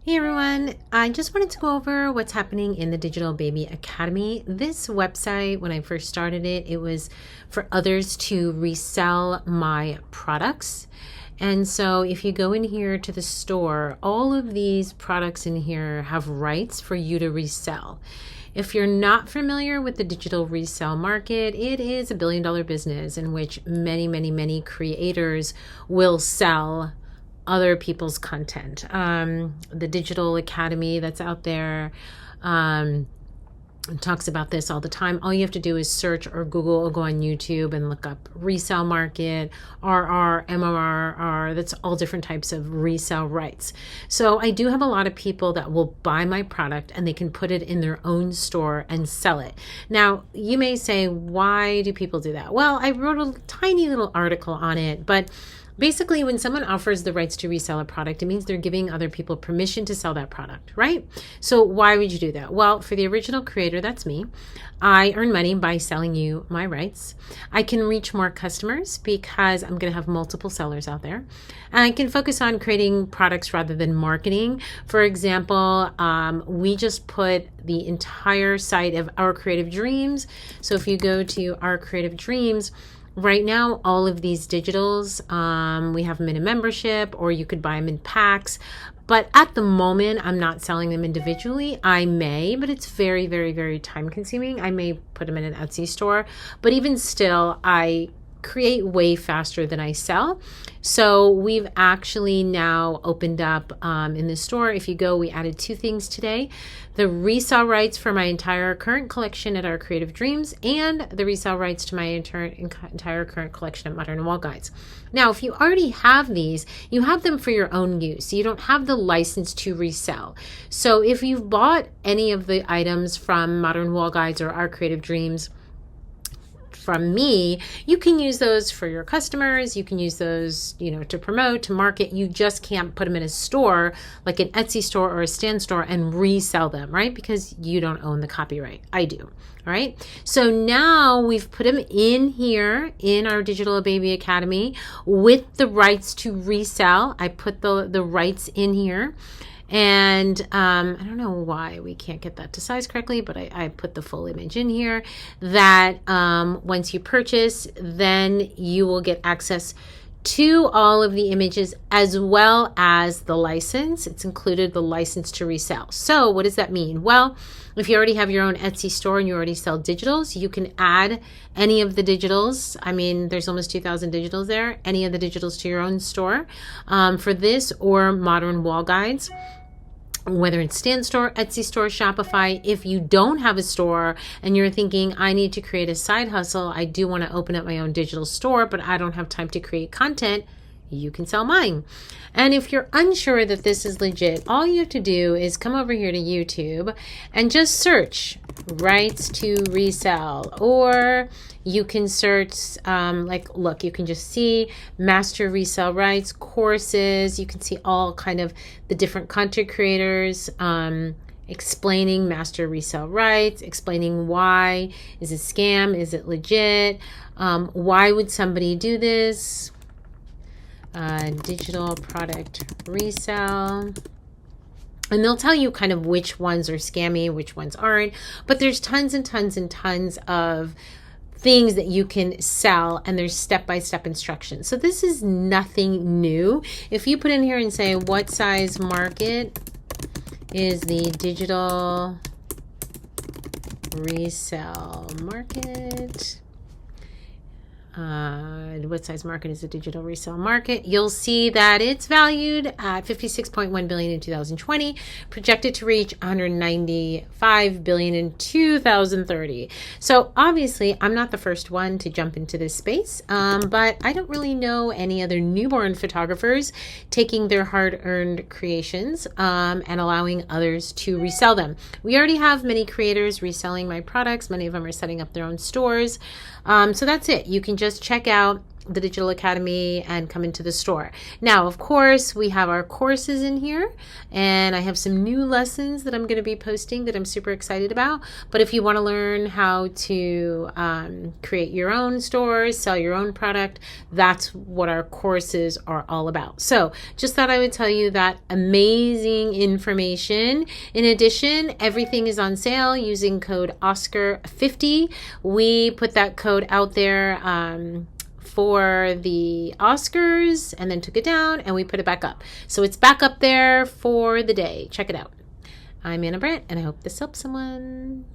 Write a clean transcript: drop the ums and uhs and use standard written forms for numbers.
Hey everyone, I just wanted to go over what's happening in the Digital Baby Academy. This website, when I first started it, it was for others to resell my products. And so if you go in here to the store, all of these products in here have rights for you to resell. If you're not familiar with the digital resale market, it is a billion-dollar business in which many creators will sell other people's content. The Digital Academy that's out there talks about this all the time. All you have to do is search or Google or go on YouTube and look up resale market, RR, MRR. That's all different types of resale rights. So I do have a lot of people that will buy my product and they can put it in their own store and sell it. Now, you may say, why do people do that? Well, I wrote a tiny little article on it, but basically, when someone offers the rights to resell a product, it means they're giving other people permission to sell that product, right? So why would you do that? Well, for the original creator, that's me, I earn money by selling you my rights. I can reach more customers because I'm going to have multiple sellers out there. And I can focus on creating products rather than marketing. For example, we just put the entire site of Our Creative Dreams. So if you go to Our Creative Dreams, right now, all of these digitals, we have them in a membership, or you could buy them in packs. But at the moment, I'm not selling them individually. I may, but it's very time consuming. I may put them in an Etsy store, but even still, I create way faster than I sell. So we've actually now opened up in the store. If you go, we added two things today: the resale rights for my entire current collection at Our Creative Dreams, and the resale rights to my entire current collection at Modern Wall Guides. Now, if you already have these, you have them for your own use. You don't have the license to resell. So if you've bought any of the items from Modern Wall Guides or Our Creative Dreams from me, you can use those for your customers. You can use those, to promote, to market. You just can't put them in a store like an Etsy store or a Stand store and resell them, right? Because you don't own the copyright. I do. All right. So now we've put them in here in our Digital Baby Academy with the rights to resell. I put the rights in here. And I don't know why we can't get that to size correctly, but I put the full image in here that once you purchase, then you will get access to all of the images as well as the license. It's included the license to resell. So what does that mean? Well, if you already have your own Etsy store and you already sell digitals, you can add any of the digitals. I mean, there's almost 2,000 digitals there. Any of the digitals to your own store for this or Modern Wall Guides. Whether it's Stand Store, Etsy Store, Shopify. If you don't have a store and you're thinking, I need to create a side hustle, I do want to open up my own digital store, but I don't have time to create content, you can sell mine. And if you're unsure that this is legit, all you have to do is come over here to YouTube and just search rights to resell, or you can search look, you can just see master resale rights, courses. You can see all kind of the different content creators explaining master resale rights, explaining why. Is it scam? Is it legit? Why would somebody do this? Digital product resale. And they'll tell you kind of which ones are scammy, which ones aren't. But there's tons and tons of things that you can sell, and there's step-by-step instructions. So this is nothing new. If you put in here and say, what size market is the digital resale market? What size market is the digital resale market? You'll see that it's valued at $56.1 billion in 2020, projected to reach $195 billion in 2030. So obviously, I'm not the first one to jump into this space, but I don't really know any other newborn photographers taking their hard-earned creations and allowing others to resell them. We already have many creators reselling my products. Many of them are setting up their own stores. So that's it. You can just check out the Digital Academy and come into the store. Now, of course, we have our courses in here, and I have some new lessons that I'm going to be posting that I'm super excited about. But if you want to learn how to create your own stores, sell your own product, that's what our courses are all about. So just thought I would tell you that amazing information. In addition, everything is on sale using code OSCAR50. We put that code out there for the Oscars and then took it down and we put it back up. So it's back up there for the day. Check it out. I'm Anna Brandt and I hope this helps someone.